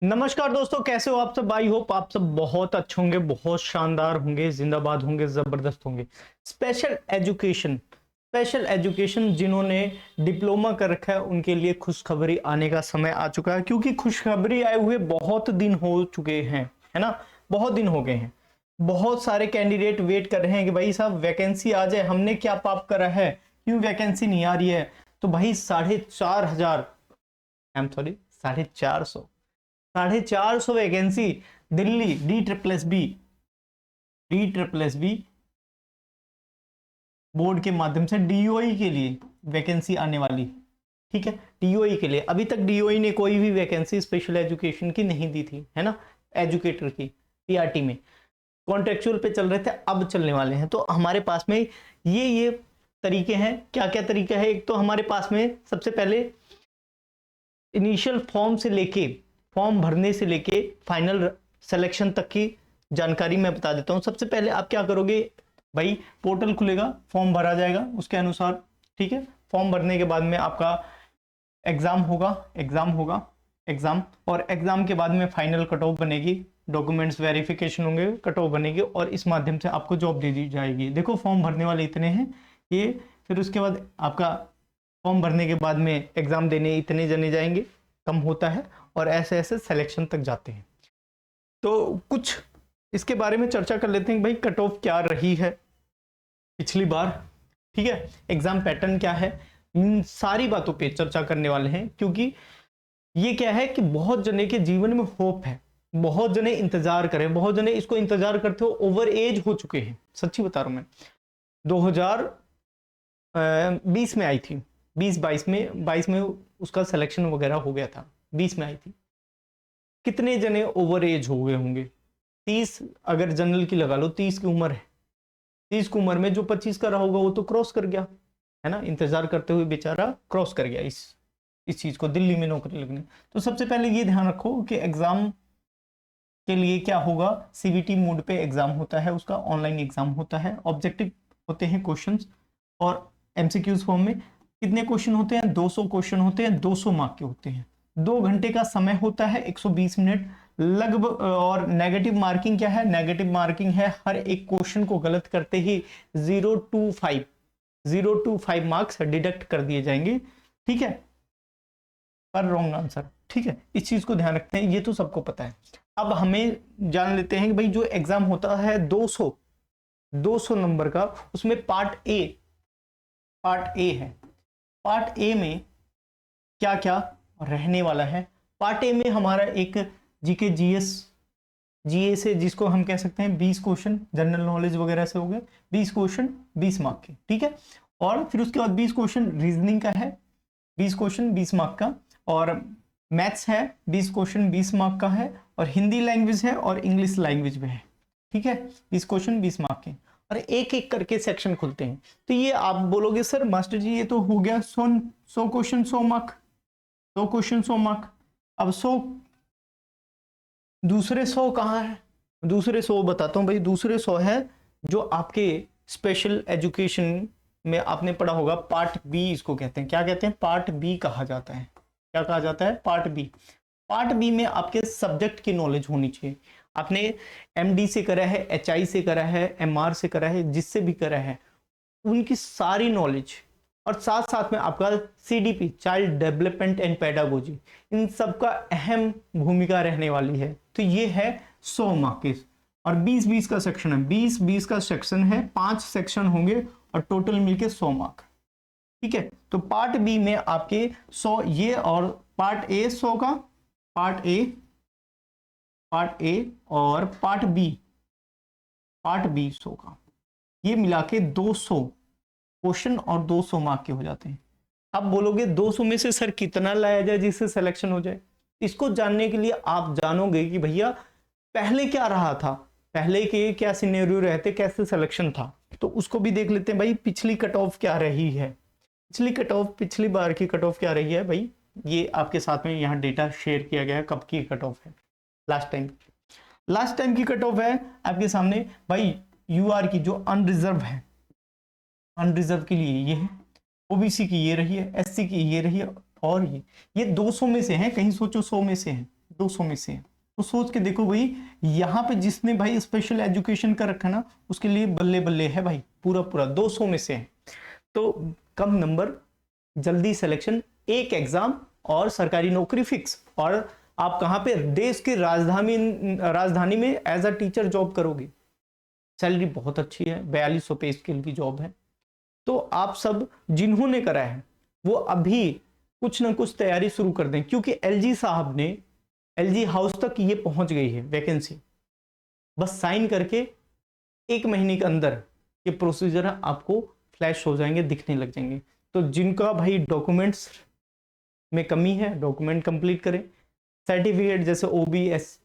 नमस्कार दोस्तों, कैसे हो आप सब। आई होप आप सब बहुत अच्छे होंगे, बहुत शानदार होंगे, जिंदाबाद होंगे, जबरदस्त होंगे। स्पेशल एजुकेशन जिन्होंने डिप्लोमा कर रखा है उनके लिए खुशखबरी आने का समय आ चुका है, क्योंकि खुशखबरी आए हुए बहुत दिन हो चुके हैं, है ना। बहुत दिन हो गए हैं। बहुत सारे कैंडिडेट वेट कर रहे हैं कि भाई साहब वैकेंसी आ जाए, हमने क्या पाप करा है, क्यों वैकेंसी नहीं आ रही है। तो भाई 4,500, I am sorry, 450, 450 vacancy Delhi D triple S B board के माध्यम से डीओई के लिए वैकेंसी आने वाली। ठीक है, डीओई के लिए अभी तक डीओई ने कोई भी वैकेंसी स्पेशल एजुकेशन की नहीं दी थी, है ना। एजुकेटर की पीआरटी में कॉन्ट्रेक्चुअल पे चल रहे थे, अब चलने वाले हैं। तो हमारे पास में ये तरीके हैं। क्या क्या तरीका है? एक तो हमारे पास में सबसे पहले इनिशियल फॉर्म भरने से लेके फाइनल सिलेक्शन तक की जानकारी मैं बता देता हूं। सबसे पहले आप क्या करोगे भाई, पोर्टल खुलेगा, फॉर्म भरा जाएगा उसके अनुसार। ठीक है, फॉर्म भरने के बाद में आपका एग्जाम होगा एग्जाम, और एग्जाम के बाद में फाइनल कट ऑफ बनेगी, डॉक्यूमेंट्स वेरिफिकेशन होंगे, कट ऑफ बनेगी, और इस माध्यम से आपको जॉब दे दी जाएगी। देखो फॉर्म भरने वाले इतने हैं ये, फिर उसके बाद आपका फॉर्म भरने के बाद में एग्जाम देने इतने जने जाएंगे, कम होता है, और ऐसे ऐसे सिलेक्शन तक जाते हैं। तो कुछ इसके बारे में चर्चा कर लेते हैं भाई, कट ऑफ क्या रही है पिछली बार। ठीक है, एग्जाम पैटर्न क्या है, इन सारी बातों पे चर्चा करने वाले हैं, क्योंकि ये क्या है कि बहुत जने के जीवन में होप है, बहुत जने इंतजार करें, बहुत जने इसको इंतजार करते हो ओवर एज हो चुके हैं। सच्ची बता रहा हूं मैं, 2020 में आई थी, 22 में उसका सिलेक्शन वगैरह हो गया था, 20 में आई थी। कितने जने ओवर एज हो गए होंगे? 30, अगर जनरल की लगा लो, 30 की उम्र है। 30 की उम्र में जो 25 का रहा होगा वो तो क्रॉस कर गया, है ना। इंतजार करते हुए बेचारा क्रॉस कर गया इस चीज को, दिल्ली में नौकरी लगने। तो सबसे पहले ये ध्यान रखो कि एग्जाम के लिए क्या होगा, सीबीटी मोड पे एग्जाम होता है, उसका ऑनलाइन एग्जाम होता है। ऑब्जेक्टिव होते हैं क्वेश्चंस, और एमसीक्यूज फॉर्म में कितने क्वेश्चन होते हैं? 200 क्वेश्चन होते हैं, 200 मार्क के होते हैं। 2 घंटे का समय होता है, 120 मिनट लगभग। और नेगेटिव मार्किंग क्या है? नेगेटिव मार्किंग है हर एक क्वेश्चन को गलत करते ही 0 to 5 मार्क्स डिडक्ट कर दिए जाएंगे। ठीक है, पर रॉन्ग आंसर। ठीक है, इस चीज को ध्यान रखते हैं, ये तो सबको पता है। अब हमें जान लेते हैं कि भाई जो एग्जाम होता है 200 नंबर का, उसमें पार्ट ए है। पार्ट ए में क्या क्या रहने वाला है? पार्ट ए में हमारा एक जीके जीए से, जिसको हम कह सकते हैं 20 क्वेश्चन जनरल नॉलेज वगैरह से हो गए, 20 क्वेश्चन 20 मार्क के। ठीक है, और फिर उसके बाद 20 क्वेश्चन रीजनिंग का है, 20 क्वेश्चन 20 मार्क का, और मैथ्स है 20 क्वेश्चन 20 मार्क का है, और हिंदी लैंग्वेज है, और इंग्लिश लैंग्वेज में है। ठीक है, 20 क्वेश्चन 20 मार्क के, और एक एक करके सेक्शन खुलते हैं। तो ये आप बोलोगे सर मास्टर जी ये तो हो गया 100 क्वेश्चन 100 मार्क, 100 क्वेश्चन 100 मार्क। अब 100, दूसरे 100 कहाँ है? दूसरे 100 बताता हूँ भाई। दूसरे 100 है जो आपके स्पेशल एजुकेशन में आपने पढ़ा होगा, पार्ट बी इसको कहते हैं। क्या कहते हैं? पार्ट बी कहा जाता है। क्या कहा जाता है? Part B. पार्ट बी में आपके सब्जेक्ट की नॉलेज होनी चाहिए। आपने एमडी से करा है, एचआई से करा है, एमआर से करा है, जिससे भी करा है उनकी सारी नॉलेज, और साथ साथ में आपका CDP, child development and pedagogy, इन सब का अहम भूमिका रहने वाली है। तो ये है 100 मार्क के, और 20-20 का सेक्शन है, 20-20 का सेक्शन है, 5 सेक्शन होंगे, और टोटल मिलके 100 मार्क। ठीक है, तो पार्ट बी में आपके 100 ये, और पार्ट ए 100 का, पार्ट ए और पार्ट बी 100 का, ये मिला के 200 क्वेश्चन और 200 मार्क के हो जाते हैं। अब बोलोगे 200 में से सर कितना लाया जाए जिससे सिलेक्शन हो जाए? इसको जानने के लिए आप जानोगे कि भैया पहले क्या रहा था, पहले के क्या सिनेरियो रहते, कैसे सिलेक्शन था। तो उसको भी देख लेते हैं भाई, पिछली कट ऑफ क्या रही है। पिछली बार की कट ऑफ क्या रही है भाई, ये आपके साथ में यहाँ डेटा शेयर किया गया है, कब की कट ऑफ है। लास्ट टाइम की कट ऑफ है आपके सामने भाई। यूआर की जो अनरिजर्व है, अनरिजर्व के लिए ये है, ओबीसी की ये रही है, एससी की ये रही है, और ये 200 में से है, कहीं सोचो 100 में से है, 200 में से है। तो सोच के देखो भाई, यहाँ पे जिसने भाई स्पेशल एजुकेशन का रखा ना, उसके लिए बल्ले बल्ले है भाई, पूरा पूरा 200 में से है। तो कम नंबर, जल्दी सिलेक्शन, एक एग्जाम और सरकारी नौकरी फिक्स। और आप कहाँ पे, देश की राजधानी में एज अ टीचर जॉब करोगे, सैलरी बहुत अच्छी है, 4200 पे स्केल की जॉब है। तो आप सब जिन्होंने करा है वो अभी कुछ ना कुछ तैयारी शुरू कर दें, क्योंकि एलजी साहब ने, एलजी हाउस तक ये पहुंच गई है वैकेंसी। बस साइन करके 1 महीने के अंदर ये प्रोसीजर आपको फ्लैश हो जाएंगे, दिखने लग जाएंगे। तो जिनका भाई डॉक्यूमेंट्स में कमी है, डॉक्यूमेंट कंप्लीट करें। सर्टिफिकेट जैसे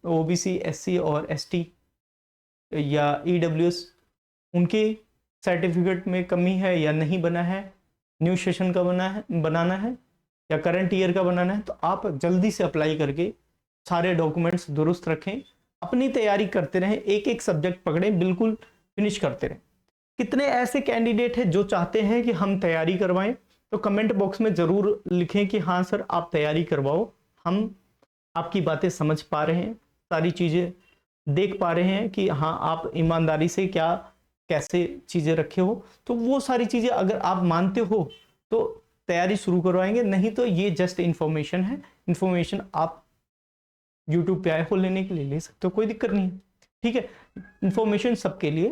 ओबीसी, एससी और एसटी या ईडब्ल्यूएस, उनके सर्टिफिकेट में कमी है या नहीं बना है, न्यू सेशन का बनाना है या करंट ईयर का बनाना है, तो आप जल्दी से अप्लाई करके सारे डॉक्यूमेंट्स दुरुस्त रखें, अपनी तैयारी करते रहें, एक एक सब्जेक्ट पकड़ें, बिल्कुल फिनिश करते रहें। कितने ऐसे कैंडिडेट हैं जो चाहते हैं कि हम तैयारी करवाएं, तो कमेंट बॉक्स में जरूर लिखें कि हाँ सर आप तैयारी करवाओ, हम आपकी बातें समझ पा रहे हैं, सारी चीज़ें देख पा रहे हैं कि हाँ आप ईमानदारी से क्या कैसे चीज़ें रखे हो। तो वो सारी चीज़ें अगर आप मानते हो तो तैयारी शुरू करवाएंगे, नहीं तो ये जस्ट इन्फॉर्मेशन है। इन्फॉर्मेशन आप यूट्यूब पे आए हो लेने के लिए ले सकते हो, कोई दिक्कत नहीं है, ठीक है। इन्फॉर्मेशन सबके लिए,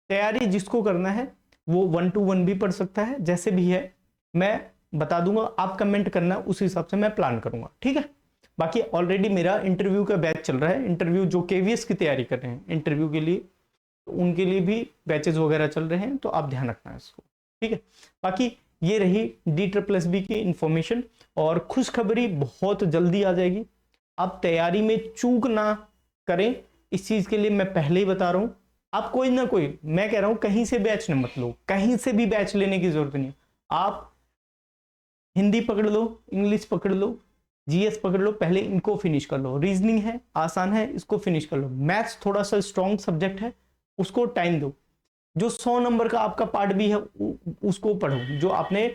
तैयारी जिसको करना है वो 1 to 1 भी पढ़ सकता है, जैसे भी है मैं बता दूंगा, आप कमेंट करना, उस हिसाब से मैं प्लान करूंगा, ठीक है। बाकी ऑलरेडी मेरा इंटरव्यू का बैच चल रहा है, इंटरव्यू जो केवीएस की तैयारी कर रहे हैं इंटरव्यू के लिए, तो उनके लिए भी बैचेज वगैरह चल रहे हैं, तो आप ध्यान रखना है इसको, ठीक है। बाकी ये रही DSSB की इंफॉर्मेशन, और खुशखबरी बहुत जल्दी आ जाएगी। आप तैयारी में चूक ना करें, इस चीज के लिए मैं पहले ही बता रहा हूं। आप कोई ना कोई, मैं कह रहा हूं कहीं से बैच न मत लो, कहीं से भी बैच लेने की जरूरत नहीं है। आप हिंदी पकड़ लो, इंग्लिश पकड़ लो, जीएस पकड़ लो, पहले इनको फिनिश कर लो। रीजनिंग है, आसान है, इसको फिनिश कर लो। मैथ्स थोड़ा सा स्ट्रॉन्ग सब्जेक्ट है, उसको टाइम दो। जो 100 नंबर का आपका पार्ट भी है उसको पढ़ो। जो आपने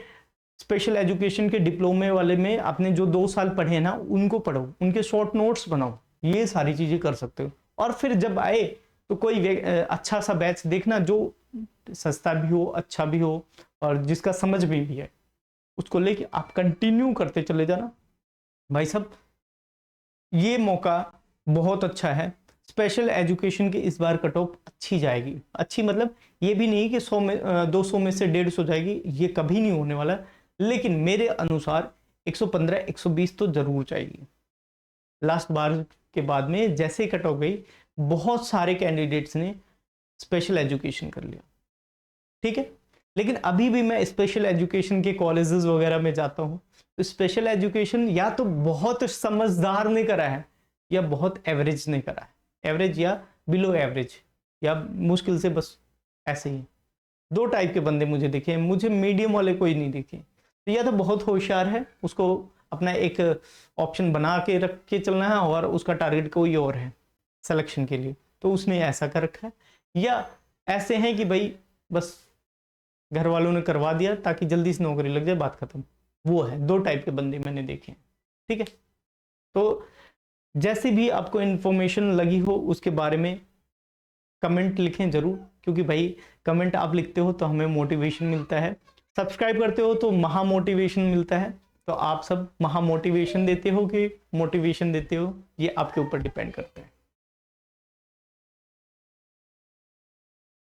स्पेशल एजुकेशन के डिप्लोमे वाले में आपने जो 2 साल पढ़े हैं ना, उनको पढ़ो, उनके शॉर्ट नोट्स बनाओ, ये सारी चीजें कर सकते हो। और फिर जब आए तो कोई अच्छा सा बैच देखना जो सस्ता भी हो, अच्छा भी हो, और जिसका समझ में भी है, उसको लेके आप कंटिन्यू करते चले जाना। भाई साहब ये मौका बहुत अच्छा है। स्पेशल एजुकेशन की इस बार कट ऑफ अच्छी जाएगी, अच्छी मतलब ये भी नहीं कि 200 में से 150 जाएगी, ये कभी नहीं होने वाला, लेकिन मेरे अनुसार 115 120 तो जरूर जाएगी। लास्ट बार के बाद में जैसे कट ऑफ गई, बहुत सारे कैंडिडेट्स ने स्पेशल एजुकेशन कर लिया, ठीक है। लेकिन अभी भी मैं स्पेशल एजुकेशन के कॉलेजेस वगैरह में जाता हूँ, तो स्पेशल एजुकेशन या तो बहुत समझदार ने करा है या बहुत एवरेज ने करा है, एवरेज या बिलो एवरेज, या मुश्किल से बस ऐसे ही। 2 टाइप के बंदे मुझे दिखे, मुझे मीडियम वाले कोई नहीं दिखे। तो या तो बहुत होशियार है, उसको अपना एक ऑप्शन बना के रख के चलना है, और उसका टारगेट कोई और है सिलेक्शन के लिए, तो उसने ऐसा कर रखा है। या ऐसे हैं कि भाई बस घर वालों ने करवा दिया ताकि जल्दी से नौकरी लग जाए, बात खत्म। वो है 2 टाइप के बंदे मैंने देखे, ठीक है। तो जैसे भी आपको इन्फॉर्मेशन लगी हो उसके बारे में कमेंट लिखें जरूर, क्योंकि भाई कमेंट आप लिखते हो तो हमें मोटिवेशन मिलता है, सब्सक्राइब करते हो तो महा मोटिवेशन मिलता है। तो आप सब महा मोटिवेशन देते हो कि मोटिवेशन देते हो, ये आपके ऊपर डिपेंड करता है।